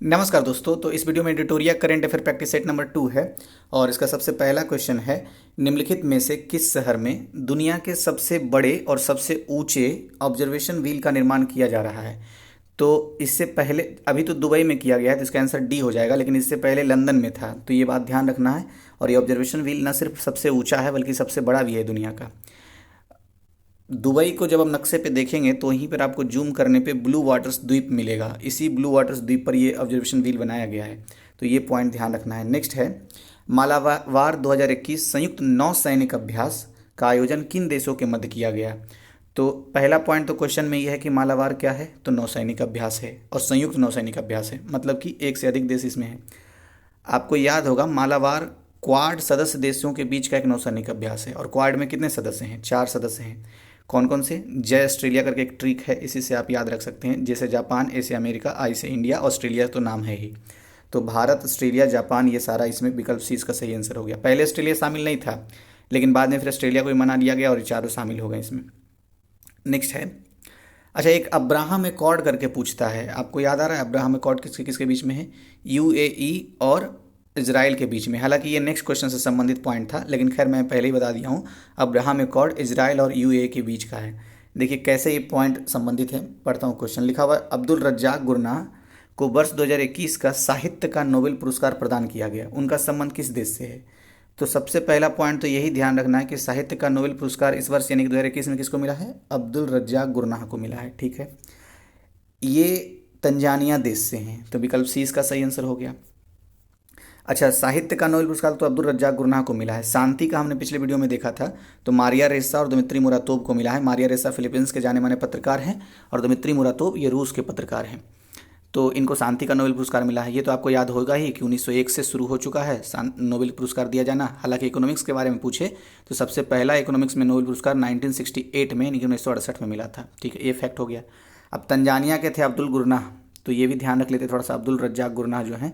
नमस्कार दोस्तों। तो इस वीडियो में editorial current affair practice set number 2 है और इसका सबसे पहला क्वेश्चन है, निम्नलिखित में से किस शहर में दुनिया के सबसे बड़े और सबसे ऊंचे ऑब्जर्वेशन व्हील का निर्माण किया जा रहा है। तो इससे पहले अभी तो दुबई में किया गया है, तो इसका आंसर डी हो जाएगा, लेकिन इससे पहले लंदन में था, तो ये बात ध्यान रखना है। और ये ऑब्जर्वेशन व्हील न सिर्फ सबसे ऊंचा है बल्कि सबसे बड़ा भी है दुनिया का। दुबई को जब आप नक्शे पे देखेंगे तो वहीं पर आपको जूम करने पे ब्लू वाटर्स द्वीप मिलेगा। इसी ब्लू वाटर्स द्वीप पर ये ऑब्जर्वेशन व्हील बनाया गया है, तो ये पॉइंट ध्यान रखना है। नेक्स्ट है, मालाबार 2021 संयुक्त नौसैनिक अभ्यास का आयोजन किन देशों के मध्य किया गया। तो पहला पॉइंट तो क्वेश्चन में यह है कि मालाबार क्या है, तो नौसैनिक अभ्यास है और संयुक्त नौसैनिक अभ्यास है, मतलब कि एक से अधिक देश इसमें है। आपको याद होगा मालाबार क्वाड सदस्य देशों के बीच का एक नौसैनिक अभ्यास है और क्वाड में कितने सदस्य हैं, 4 सदस्य हैं। कौन कौन से, जय ऑस्ट्रेलिया करके एक ट्रिक है, इसी से आप याद रख सकते हैं। जैसे जापान, ए से अमेरिका, आई से इंडिया, ऑस्ट्रेलिया तो नाम है ही। तो भारत, ऑस्ट्रेलिया, जापान, ये सारा इसमें विकल्प सी इसका सही आंसर हो गया। पहले ऑस्ट्रेलिया शामिल नहीं था, लेकिन बाद में फिर ऑस्ट्रेलिया को भी मना लिया गया और ये चारों शामिल हो गए इसमें। नेक्स्ट है, अच्छा, एक अब्राहम एकॉर्ड करके पूछता है, आपको याद आ रहा है अब्राहम एकॉर्ड किसके किसके बीच में है, यूएई और इजराइल के बीच में। हालांकि ये नेक्स्ट क्वेश्चन से संबंधित पॉइंट था, लेकिन खैर मैं पहले ही बता दिया हूँ, अब्राहम एकॉर्ड इजराइल और यूएई के बीच का है। देखिए कैसे ये पॉइंट संबंधित है, पढ़ता हूँ क्वेश्चन। लिखा हुआ है, अब्दुल रज्जाक गुरनाह को वर्ष 2021 का साहित्य का नोबेल पुरस्कार प्रदान किया गया, उनका संबंध किस देश से है। तो सबसे पहला पॉइंट तो यही ध्यान रखना है कि साहित्य का नोबेल पुरस्कार इस वर्ष यानी कि 2021 में किसको मिला है, अब्दुल रज्जाक गुरनाह को मिला है। ठीक है, ये तंजानिया देश से हैं, तो विकल्प सी इसका सही आंसर हो गया। अच्छा, साहित्य का नोबेल पुरस्कार तो अब्दुल रज्जाक गुरनाह को मिला है। शांति का हमने पिछले वीडियो में देखा था, तो मारिया रेसा और दिमित्री मुरातोव को मिला है। मारिया रेसा फिलीपींस के जाने माने पत्रकार हैं और दिमित्री मुरातोव ये रूस के पत्रकार हैं। तो इनको शांति का नोबेल पुरस्कार मिला है। ये तो आपको याद होगा ही कि 1901 से शुरू हो चुका है नोबेल पुरस्कार दिया जाना। हालांकि इकोनॉमिक्स के बारे में पूछे तो सबसे पहला इकोनॉमिक्स में नोबेल पुरस्कार 1968 में यानी कि 1968 में मिला था। ठीक है, ये फैक्ट हो गया। अब तंजानिया के थे अब्दुल गुरनाह, तो ये भी ध्यान रख लेते थोड़ा सा। अब्दुल रज्जाक गुरनाह जो हैं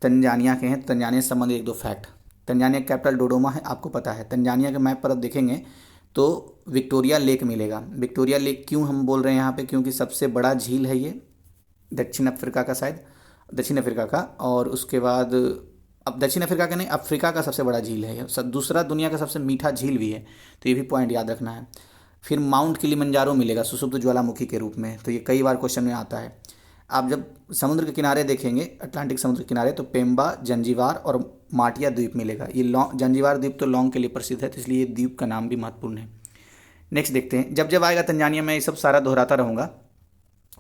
तंजानिया के हैं। तंजानिया से संबंधित एक दो फैक्ट, तंजानिया कैपिटल डोडोमा है, आपको पता है। तंजानिया के मैप पर आप देखेंगे तो विक्टोरिया लेक मिलेगा। विक्टोरिया लेक क्यों हम बोल रहे हैं यहाँ पे, क्योंकि सबसे बड़ा झील है ये दक्षिण अफ्रीका का, शायद दक्षिण अफ्रीका का। और उसके बाद अब दक्षिण अफ्रीका का नहीं, अफ्रीका का सबसे बड़ा झील है ये। दूसरा दुनिया का सबसे मीठा झील भी है, तो ये भी पॉइंट याद रखना है। फिर माउंट किलिमंजारो मिलेगा सुषुप्त ज्वालामुखी के रूप में, तो ये कई बार क्वेश्चन में आता है। आप जब समुद्र के किनारे देखेंगे, अटलांटिक समुद्र के किनारे, तो पेम्बा, जंजीबार और माटिया द्वीप मिलेगा। ये लॉन्ग जंजीबार द्वीप तो लॉन्ग के लिए प्रसिद्ध है, तो इसलिए ये द्वीप का नाम भी महत्वपूर्ण है। नेक्स्ट देखते हैं, जब जब आएगा तंजानिया में ये सब सारा दोहराता रहूँगा।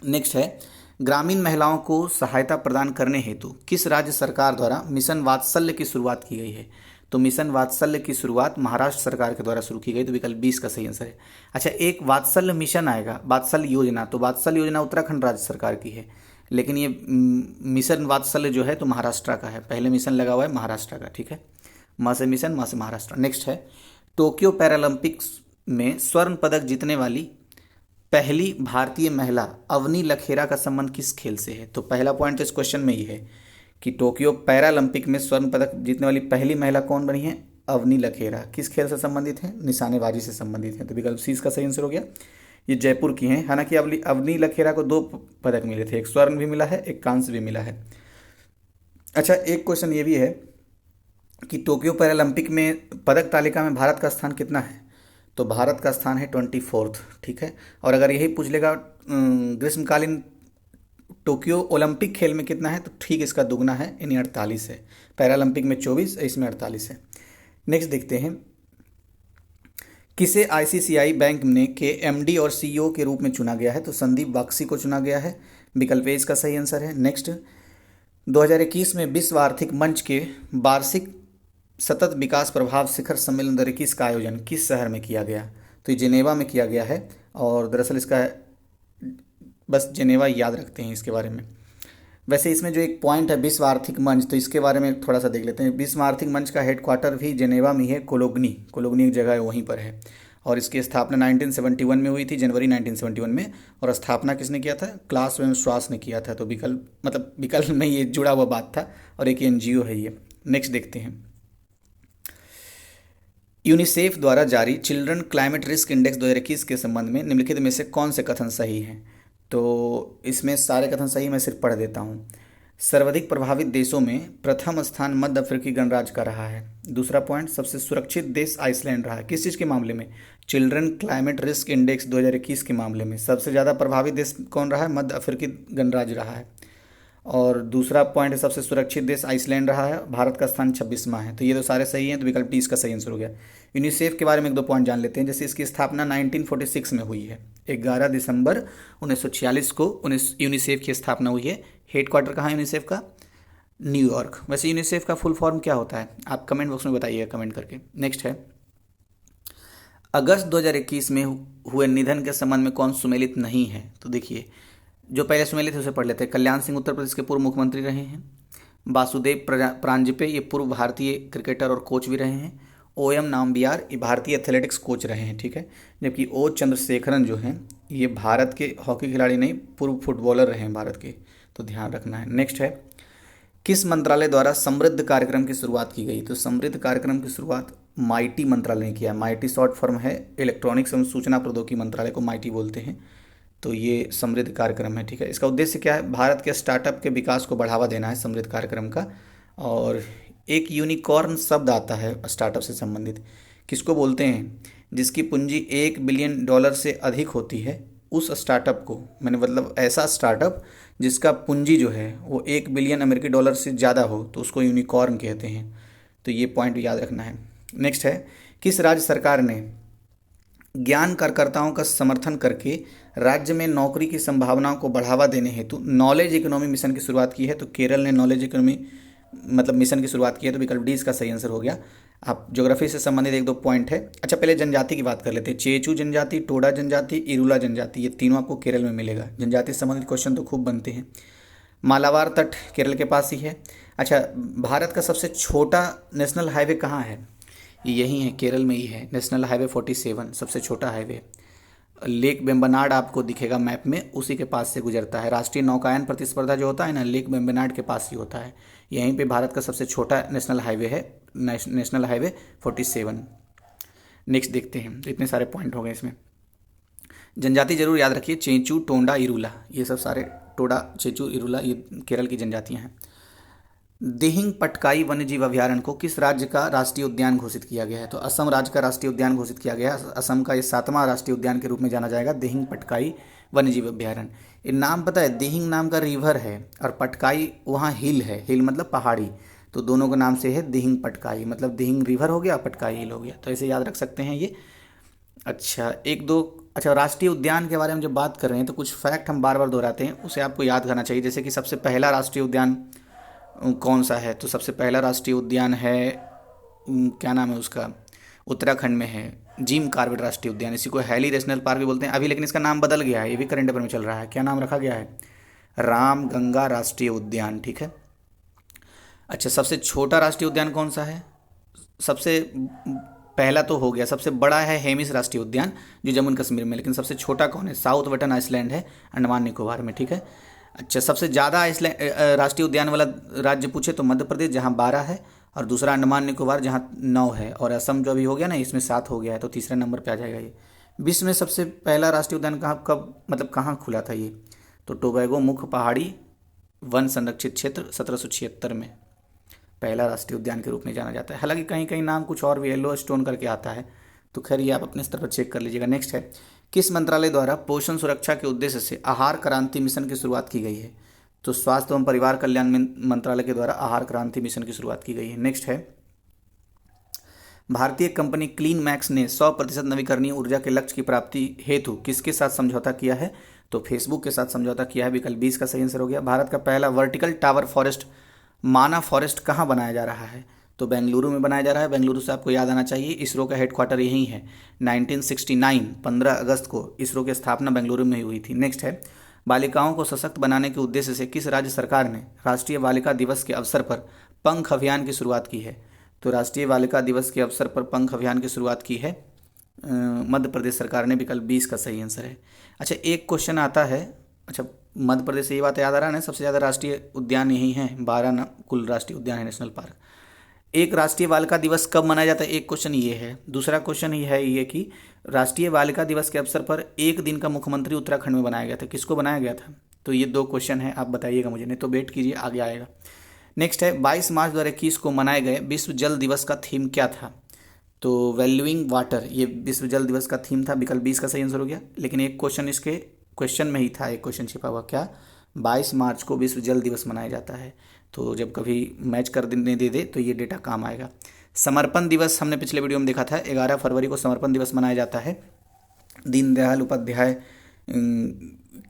नेक्स्ट है, ग्रामीण महिलाओं को सहायता प्रदान करने हेतु किस राज्य सरकार द्वारा मिशन वात्सल्य की शुरुआत की गई है। तो मिशन वात्सल्य की शुरुआत महाराष्ट्र सरकार के द्वारा शुरू की गई, तो विकल्प 20 का सही आंसर है। अच्छा, एक वात्सल्य मिशन आएगा, वात्सल्य योजना, तो वात्सल्य योजना उत्तराखंड राज्य सरकार की है, लेकिन ये मिशन वात्सल्य जो है तो महाराष्ट्र का है। पहले मिशन लगा हुआ है महाराष्ट्र का। ठीक है, म से मिशन, म से महाराष्ट्र। नेक्स्ट है, टोक्यो पैरालंपिक्स में स्वर्ण पदक जीतने वाली पहली भारतीय महिला अवनी लखेरा का संबंध किस खेल से है। तो पहला पॉइंट तो इस क्वेश्चन में ही है कि टोक्यो पैरालंपिक में स्वर्ण पदक जीतने वाली पहली महिला कौन बनी है, अवनी लखेरा। किस खेल से संबंधित है, निशानेबाजी से संबंधित है, तो विकल्प सी इसका सही आंसर हो गया। ये जयपुर की हैं। हालांकि अवनी लखेरा को 2 पदक मिले थे, एक स्वर्ण भी मिला है, एक कांस्य भी मिला है। अच्छा, एक क्वेश्चन ये भी है कि टोक्यो पैरालंपिक में पदक तालिका में भारत का स्थान कितना है। तो भारत का स्थान है 24th। ठीक है, और अगर यही पूछ लेगा ग्रीष्मकालीन टोक्यो ओलंपिक खेल में कितना है, तो ठीक इसका दुगना है, यानी 48 है। पैरालंपिक में 24, इसमें 48 है। नेक्स्ट देखते हैं, किसे आईसीसीआई बैंक ने के एमडी और सीईओ के रूप में चुना गया है। तो संदीप बख्शी को चुना गया है, विकल्प ए इसका सही आंसर है। नेक्स्ट, 2021 में विश्व आर्थिक मंच के वार्षिक सतत विकास प्रभाव शिखर सम्मेलन 2021 का आयोजन किस शहर में किया गया। तो ये जेनेवा में किया गया है, और दरअसल इसका बस जेनेवा याद रखते हैं इसके बारे में। वैसे इसमें जो एक पॉइंट है विश्व आर्थिक मंच, तो इसके बारे में थोड़ा सा देख लेते हैं। विश्व आर्थिक मंच का हेडक्वार्टर भी जेनेवा में ही है, कोलोगनी, कोलोगनी एक जगह है वहीं पर है। और इसकी स्थापना 1971 में हुई थी, जनवरी 1971 में। और स्थापना किसने किया था, क्लास एवं श्वास ने किया था। तो विकल्प में ये जुड़ा हुआ बात था, और एक एनजीओ है ये। नेक्स्ट देखते हैं, यूनिसेफ द्वारा जारी चिल्ड्रन क्लाइमेट रिस्क इंडेक्स 2021 के संबंध में निम्नलिखित में से कौन से कथन सही हैं। तो इसमें सारे कथन सही, मैं सिर्फ पढ़ देता हूँ। सर्वाधिक प्रभावित देशों में प्रथम स्थान मध्य अफ्रीकी गणराज्य का रहा है। दूसरा पॉइंट, सबसे सुरक्षित देश आइसलैंड रहा है। किस चीज़ के मामले में? चिल्ड्रन क्लाइमेट रिस्क इंडेक्स 2021 के मामले में सबसे ज़्यादा प्रभावित देश कौन रहा है? मध्य अफ्रीकी गणराज्य रहा है। और दूसरा पॉइंट है सबसे सुरक्षित देश आइसलैंड रहा है। भारत का स्थान 26वां है। तो ये तो सारे सही हैं, तो विकल्प डी इसका सही आंसर हो गया। यूनिसेफ के बारे में एक दो पॉइंट जान लेते हैं। जैसे इसकी स्थापना 1946 में हुई है। 11 दिसंबर 1946 को यूनिसेफ की स्थापना हुई है। हेडक्वार्टर कहाँ है यूनिसेफ का? न्यूयॉर्क। वैसे यूनिसेफ का फुल फॉर्म क्या होता है? आप कमेंट बॉक्स में बताइएगा कमेंट करके। नेक्स्ट है, अगस्त 2021 में हुए निधन के संबंध में कौन सुमेलित नहीं है? तो देखिए, जो पहले सुमेलित थे उसे पढ़ लेते हैं। कल्याण सिंह उत्तर प्रदेश के पूर्व मुख्यमंत्री रहे हैं। वासुदेव प्रांजपे ये पूर्व भारतीय क्रिकेटर और कोच भी रहे हैं। ओ एम नाम्बियार ये भारतीय एथलेटिक्स कोच रहे हैं, ठीक है। जबकि ओ चंद्रशेखरन जो हैं ये भारत के हॉकी खिलाड़ी नहीं, पूर्व फुटबॉलर रहे हैं भारत के, तो ध्यान रखना है। नेक्स्ट है, किस मंत्रालय द्वारा समृद्ध कार्यक्रम की शुरुआत की गई? तो समृद्ध कार्यक्रम की शुरुआत माइटी मंत्रालय ने किया। माइटी शॉर्ट फॉर्म है इलेक्ट्रॉनिक्स एवं सूचना प्रौद्योगिकी मंत्रालय को माइटी बोलते हैं। तो ये समृद्ध कार्यक्रम है, ठीक है। इसका उद्देश्य क्या है? भारत के स्टार्टअप के विकास को बढ़ावा देना है समृद्ध कार्यक्रम का। और एक यूनिकॉर्न शब्द आता है स्टार्टअप से संबंधित, किसको बोलते हैं? जिसकी पूंजी $1 बिलियन से अधिक होती है, उस स्टार्टअप को, मैंने मतलब ऐसा स्टार्टअप जिसका पूंजी जो है वो $1 बिलियन से ज़्यादा हो, तो उसको यूनिकॉर्न कहते हैं। तो ये पॉइंट याद रखना है। नेक्स्ट है, किस राज्य सरकार ने ज्ञान कार्यकर्ताओं का समर्थन करके राज्य में नौकरी की संभावनाओं को बढ़ावा देने हेतु नॉलेज इकोनॉमी मिशन की शुरुआत की है? तो केरल ने नॉलेज इकोनॉमी मतलब मिशन की शुरुआत की है। तो विकल्प डी इसका सही आंसर हो गया। आप ज्योग्राफी से संबंधित एक दो पॉइंट है। अच्छा, पहले जनजाति की बात कर लेते हैं। चेचू जनजाति, टोडा जनजाति, इरुला जनजाति, ये तीनों आपको केरल में मिलेगा। जनजाति से संबंधित क्वेश्चन तो खूब बनते हैं। मालाबार तट केरल के पास ही है। अच्छा, भारत का सबसे छोटा नेशनल हाईवे कहाँ है? यही है, केरल में ही है। नेशनल हाईवे 47 सबसे छोटा हाईवे। लेक वेम्बनाड आपको दिखेगा मैप में, उसी के पास से गुजरता है। राष्ट्रीय नौकायन प्रतिस्पर्धा जो होता है ना, लेक वेम्बनाड के पास ही होता है। यहीं पे भारत का सबसे छोटा नेशनल हाईवे है, नेशनल हाईवे 47। नेक्स्ट देखते हैं। तो इतने सारे पॉइंट हो गए इसमें। जनजाति जरूर याद रखिए, चेंचू, टोंडा, इरुला, ये सब सारे, टोडा, चेचू, इरुला, ये केरल की जनजातियाँ हैं। दिहिंग पटकाई वन्यजीव अभयारण्य को किस राज्य का राष्ट्रीय उद्यान घोषित किया गया है? तो असम राज्य का राष्ट्रीय उद्यान घोषित किया गया है। असम का ये 7वां राष्ट्रीय उद्यान के रूप में जाना जाएगा, दिहिंग पटकाई वन्यजीव अभयारण्य। ये नाम पता है, दिहिंग नाम का रिवर है और पटकाई वहाँ हिल है, हिल मतलब पहाड़ी, तो दोनों के नाम से है दिहिंग पटकाई, मतलब दिहिंग रिवर हो गया, पटकाई हिल हो गया। तो ऐसे याद रख सकते हैं ये। अच्छा, एक दो, अच्छा राष्ट्रीय उद्यान के बारे में जब बात कर रहे हैं तो कुछ फैक्ट हम बार बार दोहराते हैं, उसे आपको याद करना चाहिए। जैसे कि सबसे पहला राष्ट्रीय उद्यान कौन सा है? तो सबसे पहला राष्ट्रीय उद्यान है, क्या नाम है उसका, उत्तराखंड में है, जिम कॉर्बेट राष्ट्रीय उद्यान। इसी को हैली नेशनल पार्क भी बोलते हैं अभी, लेकिन इसका नाम बदल गया है, ये भी करंट अफेयर में चल रहा है। क्या नाम रखा गया है? राम गंगा राष्ट्रीय उद्यान, ठीक है। अच्छा, सबसे छोटा राष्ट्रीय उद्यान कौन सा है? सबसे पहला तो हो गया, सबसे बड़ा है हेमिस राष्ट्रीय उद्यान जो जम्मू कश्मीर में, लेकिन सबसे छोटा कौन है? साउथ वेस्टर्न आइसलैंड है, अंडमान निकोबार में, ठीक है। अच्छा, सबसे ज़्यादा आइसलैंड राष्ट्रीय उद्यान वाला राज्य पूछे तो मध्य प्रदेश जहाँ 12 है, और दूसरा अंडमान निकोबार जहाँ 9 है, और असम जो अभी हो गया ना इसमें 7 हो गया है, तो तीसरे नंबर पे आ जाएगा ये। विश्व में सबसे पहला राष्ट्रीय उद्यान कहाँ कब मतलब कहाँ खुला था ये? तो टोबैगो मुख्य पहाड़ी वन संरक्षित क्षेत्र 1776 में पहला राष्ट्रीय उद्यान के रूप में जाना जाता है। हालांकि कहीं कहीं नाम कुछ और भी, येलो स्टोन करके आता है, तो खैर ये आप अपने स्तर पर चेक कर लीजिएगा। नेक्स्ट है, किस मंत्रालय द्वारा पोषण सुरक्षा के उद्देश्य से आहार क्रांति मिशन की शुरुआत की गई है? तो स्वास्थ्य एवं परिवार कल्याण मंत्रालय के द्वारा आहार क्रांति मिशन की शुरुआत की गई है। नेक्स्ट है, भारतीय कंपनी क्लीन मैक्स ने 100% नवीकरणीय ऊर्जा के लक्ष्य की प्राप्ति हेतु किसके साथ समझौता किया है? तो फेसबुक के साथ समझौता किया है। विकल्प 20 का सही आंसर हो गया। भारत का पहला वर्टिकल टावर फॉरेस्ट माना फॉरेस्ट कहाँ बनाया जा रहा है? तो बेंगलुरु में बनाया जा रहा है। बेंगलुरु से आपको याद आना चाहिए, इसरो का हेडक्वार्टर यहीं है। 1969 15 अगस्त को इसरो की स्थापना बेंगलुरु में हुई थी। नेक्स्ट है, बालिकाओं को सशक्त बनाने के उद्देश्य से किस राज्य सरकार ने राष्ट्रीय बालिका दिवस के अवसर पर पंख अभियान की शुरुआत की है? तो राष्ट्रीय बालिका दिवस के अवसर पर पंख अभियान की शुरुआत की है मध्य प्रदेश सरकार ने। विकल्प 20 का सही आंसर है। अच्छा, एक क्वेश्चन आता है, अच्छा मध्य प्रदेश से ये बात याद आ रहा है ना, सबसे ज़्यादा राष्ट्रीय उद्यान यही हैं, 12 कुल राष्ट्रीय उद्यान है, नेशनल पार्क। एक राष्ट्रीय बालिका दिवस कब मनाया जाता है? एक क्वेश्चन ये है। दूसरा क्वेश्चन ये है ये कि राष्ट्रीय बालिका दिवस के अवसर पर एक दिन का मुख्यमंत्री उत्तराखंड में बनाया गया था। किसको बनाया गया था? तो ये 2 क्वेश्चन है, आप बताइएगा मुझे, नहीं तो वेट कीजिए आगे आएगा। नेक्स्ट है 22 मार्च 2021 को मनाए गए विश्व जल दिवस का थीम क्या था? तो वैल्यूइंग वाटर, ये विश्व जल दिवस का थीम था। विकल्प 20 का सही आंसर हो गया, लेकिन एक क्वेश्चन इसके क्वेश्चन में ही था, एक क्वेश्चन छिपा हुआ, क्या 22 मार्च को विश्व जल दिवस मनाया जाता है? तो जब कभी मैच कर देने दे तो ये डेटा काम आएगा। समर्पण दिवस हमने पिछले वीडियो में देखा था, 11 फरवरी को समर्पण दिवस मनाया जाता है दीनदयाल उपाध्याय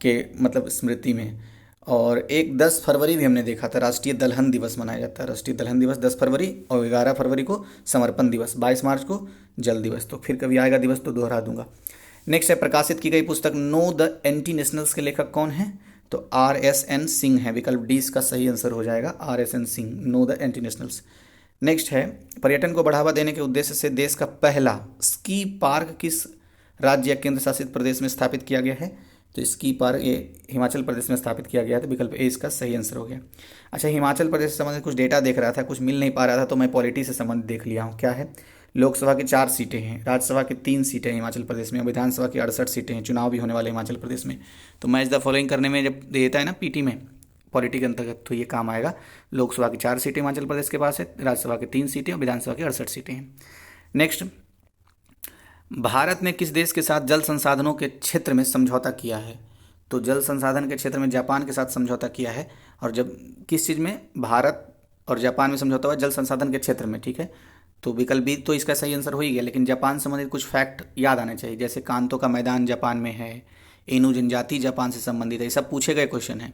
के मतलब स्मृति में। और एक 10 फरवरी भी हमने देखा था, राष्ट्रीय दलहन दिवस मनाया जाता है। राष्ट्रीय दलहन दिवस 10 फरवरी और 11 फरवरी को समर्पण दिवस, 22 मार्च को जल दिवस। तो फिर कभी आएगा दिवस तो दोहरा दूंगा। नेक्स्ट है प्रकाशित की गई पुस्तक नो द एंटी नेशनल्स के लेखक कौन है? तो RSN सिंह है। विकल्प डी इसका सही आंसर हो जाएगा, RSN Singh, know the anti nationals. Next है पर्यटन को बढ़ावा देने के उद्देश्य से देश का पहला स्की पार्क किस राज्य या केंद्र शासित प्रदेश में स्थापित किया गया है? तो स्की पार्क ये हिमाचल प्रदेश में स्थापित किया गया है, तो विकल्प ए इसका सही आंसर हो गया। अच्छा, हिमाचल प्रदेश से संबंधित कुछ डेटा देख रहा था, कुछ मिल नहीं पा रहा था, तो मैं पॉलिटी से संबंधित देख लिया हूँ। क्या है? लोकसभा की 4 सीटें हैं, राज्यसभा की 3 सीटें हिमाचल प्रदेश में, विधानसभा की 68 सीटें हैं। चुनाव भी होने वाले हिमाचल प्रदेश में। तो मैच द फॉलोइंग करने में जब देता है ना पीटी में, पॉलिटी के अंतर्गत, तो ये काम आएगा। लोकसभा की 4 सीटें हिमाचल प्रदेश के पास है, राज्यसभा की 3 सीटें और विधानसभा की 68 सीटें हैं। नेक्स्ट, भारत ने किस देश के साथ जल संसाधनों के क्षेत्र में समझौता किया है? तो जल संसाधन के क्षेत्र में जापान के साथ समझौता किया है। और जब किस चीज़ में? भारत और जापान में समझौता हुआ जल संसाधन के क्षेत्र में, ठीक है। तो विकल्प बी तो इसका सही आंसर हो ही गया, लेकिन जापान से संबंधित कुछ फैक्ट याद आने चाहिए, जैसे कांतो का मैदान जापान में है, एनु जनजाति जापान से संबंधित है, ये सब पूछे गए क्वेश्चन हैं।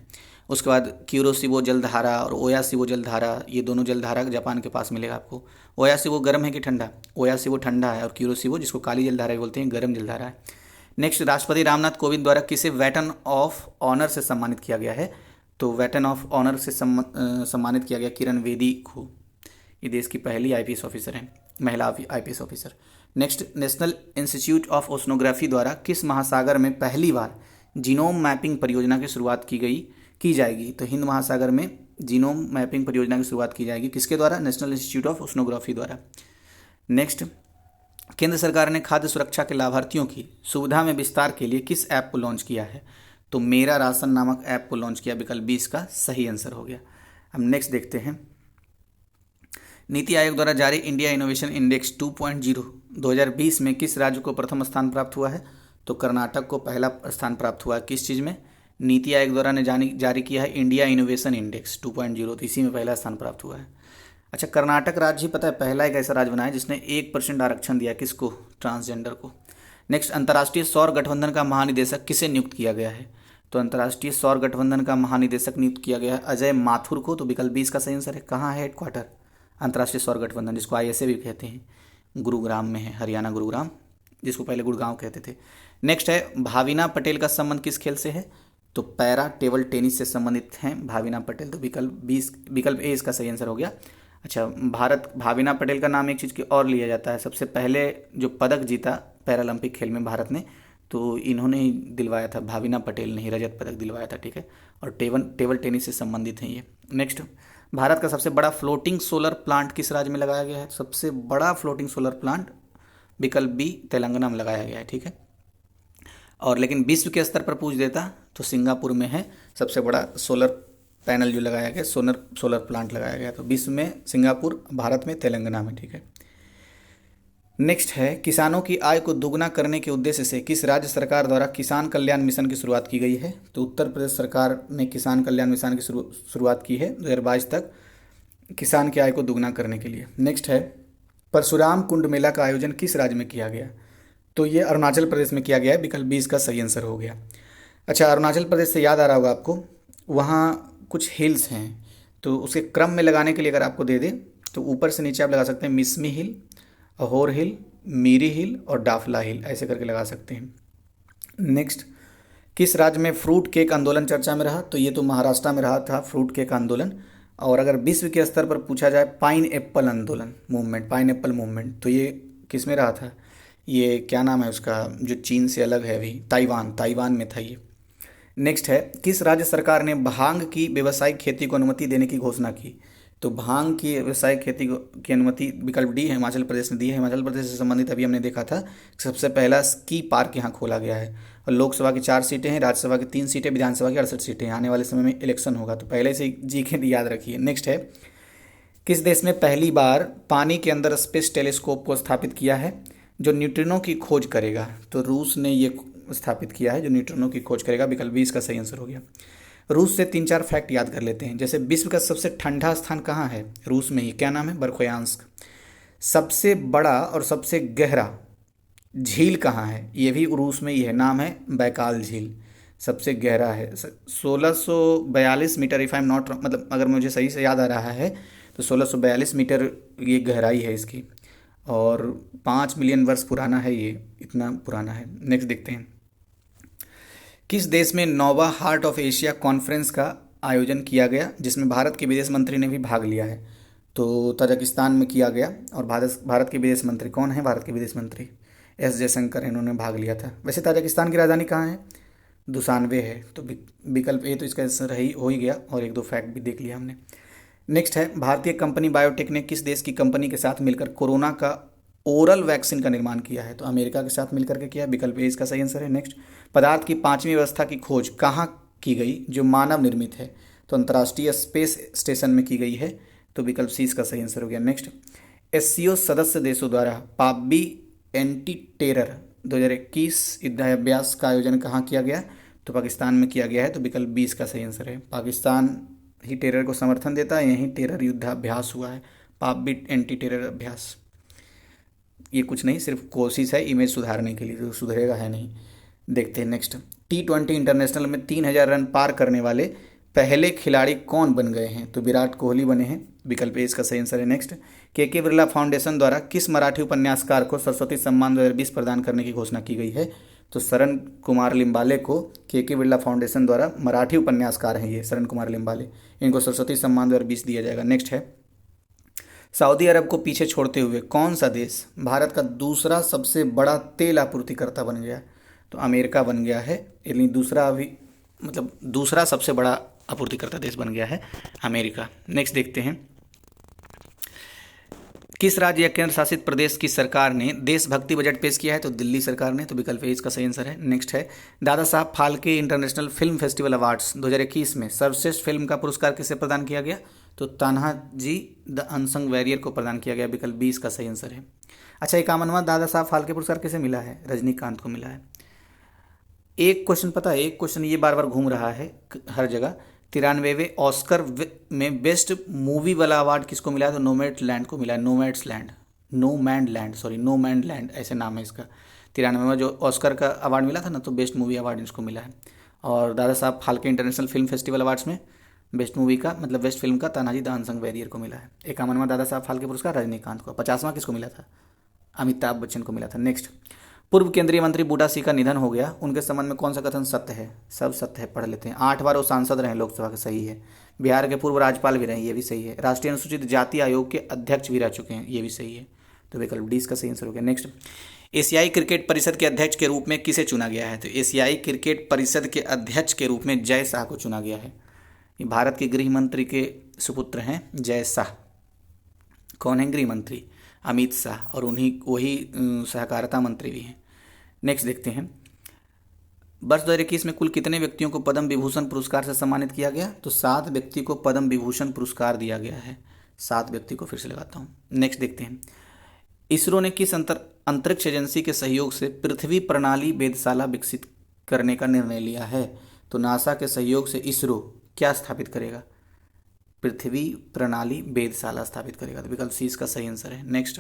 उसके बाद क्यूरोसिबो जलधारा और ओयासिबो जलधारा, ये दोनों जलधारा जापान के पास मिलेगा आपको। ओयासिबो गर्म है कि ठंडा? ओयासिबो ठंडा है, और क्यूरोसिबो जिसको काली जलधारा भी बोलते हैं, गर्म जलधारा है। नेक्स्ट, राष्ट्रपति रामनाथ कोविंद द्वारा किसे वेटन ऑफ ऑनर से सम्मानित किया गया है? तो वेटन ऑफ ऑनर से सम्मानित किया गया किरण बेदी को। ये देश की पहली आईपीएस ऑफिसर हैं, महिला IPS officer. Next, national institute of oceanography द्वारा किस महासागर में पहली बार जीनोम मैपिंग परियोजना की शुरुआत की जाएगी? तो हिंद महासागर में जीनोम मैपिंग परियोजना की शुरुआत की जाएगी, किसके द्वारा? नेशनल इंस्टीट्यूट ऑफ ओशनोग्राफी द्वारा। नेक्स्ट, केंद्र सरकार ने खाद्य सुरक्षा के लाभार्थियों की सुविधा में विस्तार के लिए किस ऐप को लॉन्च किया है? तो मेरा राशन नामक ऐप को लॉन्च किया, विकल्प 20 का सही आंसर हो गया। हम नेक्स्ट देखते हैं, नीति आयोग द्वारा जारी इंडिया इनोवेशन इंडेक्स 2.0 2020 में किस राज्य को प्रथम स्थान प्राप्त हुआ है? तो कर्नाटक को पहला स्थान प्राप्त हुआ है। किस चीज़ में? नीति आयोग द्वारा ने जारी किया है इंडिया इनोवेशन इंडेक्स 2.0, तो इसी में पहला स्थान प्राप्त हुआ है। अच्छा, कर्नाटक राज्य ही पता है पहला एक ऐसा राज्य बना है जिसने 1% आरक्षण दिया, किसको? ट्रांसजेंडर को। नेक्स्ट, अंतर्राष्ट्रीय सौर गठबंधन का महानिदेशक किसे नियुक्त किया गया है? तो अंतर्राष्ट्रीय सौर गठबंधन का महानिदेशक नियुक्त किया गया है अजय माथुर को, तो विकल्प 20 का सही आंसर है। कहाँ है हेडक्वार्टर अंतर्राष्ट्रीय सौर गठबंधन, जिसको ISA भी कहते हैं? गुरुग्राम में है, हरियाणा गुरुग्राम, जिसको पहले गुड़गांव कहते थे। नेक्स्ट है भाविना पटेल का संबंध किस खेल से है? तो पैरा टेबल टेनिस से संबंधित हैं भाविना पटेल, तो विकल्प ए इसका सही आंसर हो गया। अच्छा, भाविना पटेल का नाम एक चीज़ की और लिया जाता है, सबसे पहले जो पदक जीता पैरालंपिक खेल में भारत ने, तो इन्होंने ही दिलवाया था, भाविना पटेल ने ही रजत पदक दिलवाया था, ठीक है। और टेबल टेनिस से संबंधित हैं ये। नेक्स्ट, भारत का सबसे बड़ा फ्लोटिंग सोलर प्लांट किस राज्य में लगाया गया है? सबसे बड़ा फ्लोटिंग सोलर प्लांट विकल्प बी तेलंगाना में लगाया गया है, ठीक है। और लेकिन विश्व के स्तर पर पूछ देता तो सिंगापुर में है सबसे बड़ा सोलर पैनल जो लगाया गया, सोलर प्लांट लगाया गया, तो विश्व में सिंगापुर, भारत में तेलंगाना में, ठीक है। नेक्स्ट है किसानों की आय को दोगुना करने के उद्देश्य से किस राज्य सरकार द्वारा किसान कल्याण मिशन की शुरुआत की गई है? तो उत्तर प्रदेश सरकार ने किसान कल्याण मिशन की शुरुआत की है 2022 तक किसान की आय को दोगुना करने के लिए। नेक्स्ट है परशुराम कुंड मेला का आयोजन किस राज्य में किया गया? तो ये अरुणाचल प्रदेश में किया गया है, विकल्प 20 का सही आंसर हो गया। अच्छा, अरुणाचल प्रदेश से याद आ रहा होगा आपको, वहाँ कुछ हिल्स हैं, तो उसके क्रम में लगाने के लिए अगर आपको दे दे तो ऊपर से नीचे आप लगा सकते हैं मिसमी हिल, अहोर हिल, मीरी हिल और डाफला हिल, ऐसे करके लगा सकते हैं। नेक्स्ट, किस राज्य में फ्रूट केक आंदोलन चर्चा में रहा? तो ये तो महाराष्ट्र में रहा था फ्रूट केक आंदोलन। और अगर विश्व के स्तर पर पूछा जाए पाइन एप्पल आंदोलन मूवमेंट, पाइन एप्पल मूवमेंट, तो ये किस में रहा था? ये क्या नाम है उसका जो चीन से अलग है अभी? ताइवान में था ये। नेक्स्ट है किस राज्य सरकार ने भांग की व्यावसायिक खेती को अनुमति देने की घोषणा की? तो भांग की व्यवसायिक खेती की अनुमति विकल्प डी है, हिमाचल प्रदेश ने दी है। हिमाचल प्रदेश से संबंधित अभी हमने देखा था कि सबसे पहला स्की पार्क यहाँ खोला गया है। और लोकसभा की 4 सीटें हैं, राज्यसभा की 3 सीटें, विधानसभा की 68 सीटें हैं। आने वाले समय में इलेक्शन होगा तो पहले से जी के याद रखिए। नेक्स्ट है, किस देश ने पहली बार पानी के अंदर स्पेस टेलीस्कोप को स्थापित किया है जो न्यूट्रिनो की खोज करेगा? तो रूस ने ये स्थापित किया है जो न्यूट्रिनो की खोज करेगा। विकल्प 20 का सही आंसर हो गया। रूस से 3-4 फैक्ट याद कर लेते हैं। जैसे विश्व का सबसे ठंडा स्थान कहाँ है? रूस में ही। क्या नाम है? बरखोयांस्क। सबसे बड़ा और सबसे गहरा झील कहाँ है? ये भी रूस में ही है, नाम है बैकाल झील। सबसे गहरा है 1642 metre, if I am not, मतलब अगर मुझे सही से याद आ रहा है तो 1642 मीटर ये गहराई है इसकी, और 5 मिलियन वर्ष पुराना है ये, इतना पुराना है। नेक्स्ट देखते हैं, किस देश में 9वां हार्ट ऑफ एशिया कॉन्फ्रेंस का आयोजन किया गया जिसमें भारत के विदेश मंत्री ने भी भाग लिया है? तो ताजिकिस्तान में किया गया। और भारत के विदेश मंत्री कौन है? भारत के विदेश मंत्री एस जयशंकर, इन्होंने भाग लिया था। वैसे ताजिकिस्तान की राजधानी कहाँ है? दुशानबे है। तो विकल्प ए तो इसका आंसर हो ही गया, और 1-2 फैक्ट भी देख लिया हमने। नेक्स्ट है, भारतीय कंपनी बायोटेक ने किस देश की कंपनी के साथ मिलकर कोरोना का ओरल वैक्सीन का निर्माण किया है? तो अमेरिका के साथ मिलकर के किया। विकल्प ए इसका सही आंसर है। नेक्स्ट, पदार्थ की 5वीं अवस्था की खोज कहाँ की गई जो मानव निर्मित है? तो अंतर्राष्ट्रीय स्पेस स्टेशन में की गई है। तो विकल्प सी इसका सही आंसर हो गया। नेक्स्ट, एससीओ सदस्य देशों द्वारा पाब्बी एंटी टेरर 2021 युद्धाभ्यास का आयोजन कहाँ किया गया? तो पाकिस्तान में किया गया है। तो विकल्प 20 का सही आंसर है। पाकिस्तान ही टेरर को समर्थन देता है, यहीं टेरर युद्धाभ्यास हुआ है, पाब्बी एंटी टेरर अभ्यास। ये कुछ नहीं, सिर्फ कोशिश है इमेज सुधारने के लिए, तो सुधरेगा है नहीं। देखते हैं नेक्स्ट, T20 इंटरनेशनल में 3000 रन पार करने वाले पहले खिलाड़ी कौन बन गए हैं? तो विराट कोहली बने हैं। विकल्प ए इसका सही आंसर है। नेक्स्ट, के बिरला फाउंडेशन द्वारा किस मराठी उपन्यासकार को सरस्वती सम्मान 2020 प्रदान करने की घोषणा की गई है? तो शरण कुमार लिम्बाले को के बिरला फाउंडेशन द्वारा, मराठी उपन्यासकार हैं ये शरण कुमार लिम्बाले, इनको सरस्वती सम्मान 2020 दिया जाएगा। नेक्स्ट है, सऊदी अरब को पीछे छोड़ते हुए कौन सा देश भारत का दूसरा सबसे बड़ा तेल आपूर्तिकर्ता बन गया? तो अमेरिका बन गया है, यानी दूसरा अभी, मतलब दूसरा सबसे बड़ा आपूर्तिकर्ता देश बन गया है अमेरिका। नेक्स्ट देखते हैं, किस राज्य या केंद्र शासित प्रदेश की सरकार ने देशभक्ति बजट पेश किया है? तो दिल्ली सरकार ने। तो विकल्प ए इसका सही आंसर है। नेक्स्ट है, Dada Saheb Phalke international film festival awards 2021 में सर्वश्रेष्ठ फिल्म का पुरस्कार किसे प्रदान किया गया? तो तान्हाजी द अनसंग वॉरियर को प्रदान किया गया। विकल्प 20 का सही आंसर है। अच्छा, 51वां दादा साहब फाल्के पुरस्कार किसे मिला है? रजनीकांत को मिला है। एक क्वेश्चन पता है, एक क्वेश्चन ये बार बार घूम रहा है हर जगह, 93वें ऑस्कर में बेस्ट मूवी वाला अवार्ड किसको मिला है? तो नोमैड्सलैंड को मिला है। नोमैडलैंड ऐसे नाम है इसका। 93वां जो ऑस्कर का अवार्ड मिला था ना, तो बेस्ट मूवी अवार्ड इसको मिला है। और Dada Saheb Phalke international film festival awards में बेस्ट मूवी का, मतलब बेस्ट फिल्म का, तानाजी द अनसंग वॉरियर को मिला है। 51वां दादा साहब फाल्के पुरस्कार रजनीकांत को। 50वां किसको मिला था? अमिताभ बच्चन को मिला था। नेक्स्ट, पूर्व केंद्रीय मंत्री बूटा सिंह का निधन हो गया, उनके संबंध में कौन सा कथन सत्य है? सब सत्य है, पढ़ लेते हैं। 8 बार वो सांसद रहे लोकसभा के, सही है। बिहार के पूर्व राज्यपाल भी रहे, ये भी सही है। राष्ट्रीय अनुसूचित जाति आयोग के अध्यक्ष भी रह चुके हैं, ये भी सही है। तो विकल्प डी इसका सही आंसर हो गया। नेक्स्ट, एशियाई क्रिकेट परिषद के अध्यक्ष के रूप में किसे चुना गया है? तो एशियाई क्रिकेट परिषद के अध्यक्ष के रूप में जय शाह को चुना गया है। ये भारत के गृह मंत्री के सुपुत्र हैं जय शाह। कौन है गृह मंत्री? अमित शाह, और वही सहकारिता मंत्री भी हैं। नेक्स्ट देखते हैं, वर्ष 2021 में कुल कितने व्यक्तियों को पद्म विभूषण पुरस्कार से सम्मानित किया गया? तो 7 व्यक्ति को पद्म विभूषण पुरस्कार दिया गया है। 7 व्यक्ति को, फिर से लगाता हूँ। नेक्स्ट देखते हैं, इसरो ने किस अंतरिक्ष एजेंसी के सहयोग से पृथ्वी प्रणाली वेधशाला विकसित करने का निर्णय लिया है? तो नासा के सहयोग से इसरो क्या स्थापित करेगा? पृथ्वी प्रणाली वेधशाला स्थापित करेगा। तो विकल्प सी इसका सही आंसर है। नेक्स्ट,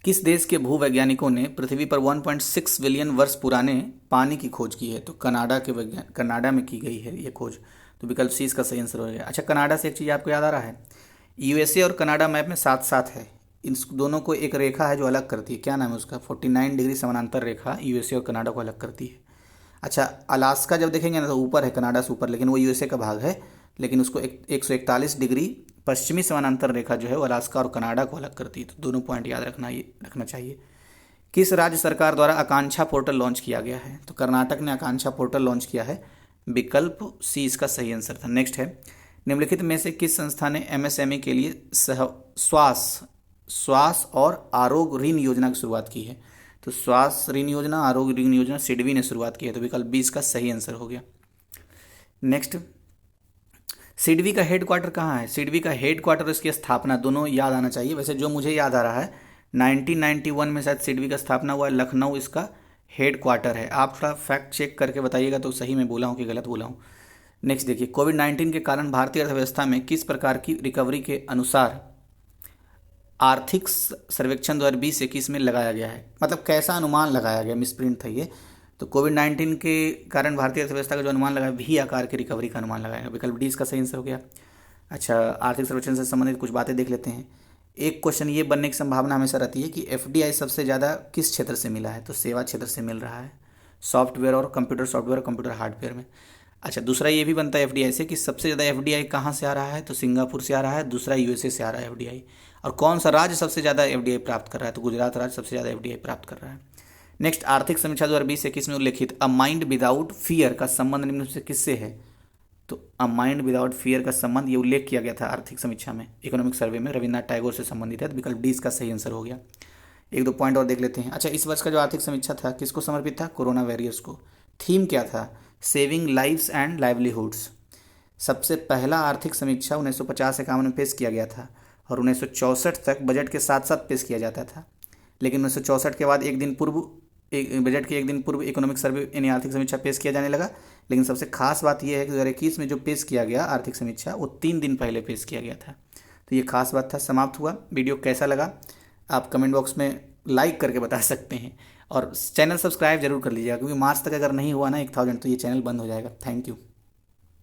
किस देश के भूवैज्ञानिकों ने पृथ्वी पर 1.6 बिलियन वर्ष पुराने पानी की खोज की है? तो कनाडा में की गई है ये खोज। तो विकल्प सी इसका सही आंसर हो गया। अच्छा, कनाडा से एक चीज़ आपको याद आ रहा है, यूएसए और कनाडा मैप में साथ साथ है, इन दोनों को एक रेखा है जो अलग करती है। क्या नाम है उसका? 49 डिग्री समानांतर रेखा यूएसए और कनाडा को अलग करती है। अच्छा, अलास्का जब देखेंगे ना तो ऊपर है, कनाडा से ऊपर, लेकिन वो यूएसए का भाग है, लेकिन उसको 141 डिग्री पश्चिमी समानांतर रेखा जो है वो अलास्का और कनाडा को अलग करती है। तो दोनों पॉइंट याद रखना चाहिए। किस राज्य सरकार द्वारा आकांक्षा पोर्टल लॉन्च किया गया है? तो कर्नाटक ने आकांक्षा पोर्टल लॉन्च किया है। विकल्प सी इसका सही आंसर था। नेक्स्ट है, निम्नलिखित में से किस संस्था ने एमएसएमई के लिए श्वास और आरोग्य ऋण योजना की शुरुआत की है? तो श्वास ऋण योजना, आरोग्य ऋण योजना सिडबी ने शुरुआत की है, तो विकल्प 20 का सही आंसर हो गया। नेक्स्ट, सिडबी का हेडक्वार्टर कहाँ है? सिडबी का हेडक्वार्टर, इसकी स्थापना, दोनों याद आना चाहिए। वैसे जो मुझे याद आ रहा है 1991 में शायद सिडबी का स्थापना हुआ है, लखनऊ इसका हेडक्वार्टर है। आप थोड़ा फैक्ट चेक करके बताइएगा तो सही में बोला हूँ कि गलत बोला हूँ। नेक्स्ट देखिए, कोविड-19 के कारण भारतीय अर्थव्यवस्था में किस प्रकार की रिकवरी के अनुसार आर्थिक सर्वेक्षण 2020-21 में लगाया गया है? मतलब कैसा अनुमान लगाया गया, मिसप्रिंट था ये। तो कोविड-19 के कारण भारतीय अर्थव्यवस्था का जो अनुमान लगाया, भी आकार की रिकवरी का अनुमान लगाया, विकल्प डी इसका सही आंसर हो गया। अच्छा, आर्थिक सर्वेक्षण से संबंधित कुछ बातें देख लेते हैं। एक क्वेश्चन ये बनने की संभावना हमेशा रहती है कि एफडीआई सबसे ज़्यादा किस क्षेत्र से मिला है? तो सेवा क्षेत्र से मिल रहा है, सॉफ्टवेयर और कंप्यूटर सॉफ्टवेयर और कंप्यूटर हार्डवेयर में। अच्छा, दूसरा ये भी बनता है एफडीआई से कि सबसे ज़्यादा एफडीआई कहाँ से आ रहा है? तो सिंगापुर से आ रहा है, दूसरा यूएसए से आ रहा है एफडीआई। और कौन सा राज्य सबसे ज़्यादा एफडीआई प्राप्त कर रहा है? तो गुजरात राज्य सबसे ज़्यादा एफडीआई प्राप्त कर रहा है। नेक्स्ट, आर्थिक समीक्षा 2020-21 में उल्लेखित अ माइंड विदाउट फियर का संबंध निम्न से किससे है? तो अ माइंड विदाउट फियर का संबंध ये उल्लेख किया गया था आर्थिक समीक्षा में, इकोनॉमिक सर्वे में, रविन्द्रनाथ टैगोर से संबंधित है, तो विकल्प डी इसका सही आंसर हो गया। एक दो पॉइंट और देख लेते हैं। अच्छा, इस वर्ष का जो आर्थिक समीक्षा था किसको समर्पित था? कोरोना वॉरियर्स को। थीम क्या था? Saving lives and livelihoods. सबसे पहला आर्थिक समीक्षा 1950-51 में पेश किया गया था और 1964 तक बजट के साथ साथ पेश किया जाता था। लेकिन 1964 के बाद बजट के एक दिन पूर्व इकोनॉमिक सर्वे यानी आर्थिक समीक्षा पेश किया जाने लगा। लेकिन सबसे खास बात यह है कि 2021 में जो पेश किया गया आर्थिक समीक्षा, वो 3 दिन पहले पेश किया गया था। तो ये खास बात था। समाप्त हुआ। वीडियो कैसा लगा आप कमेंट बॉक्स में लाइक करके बता सकते हैं, और चैनल सब्सक्राइब जरूर कर लीजिएगा, क्योंकि मार्च तक अगर नहीं हुआ ना 1000 तो ये चैनल बंद हो जाएगा। Thank you.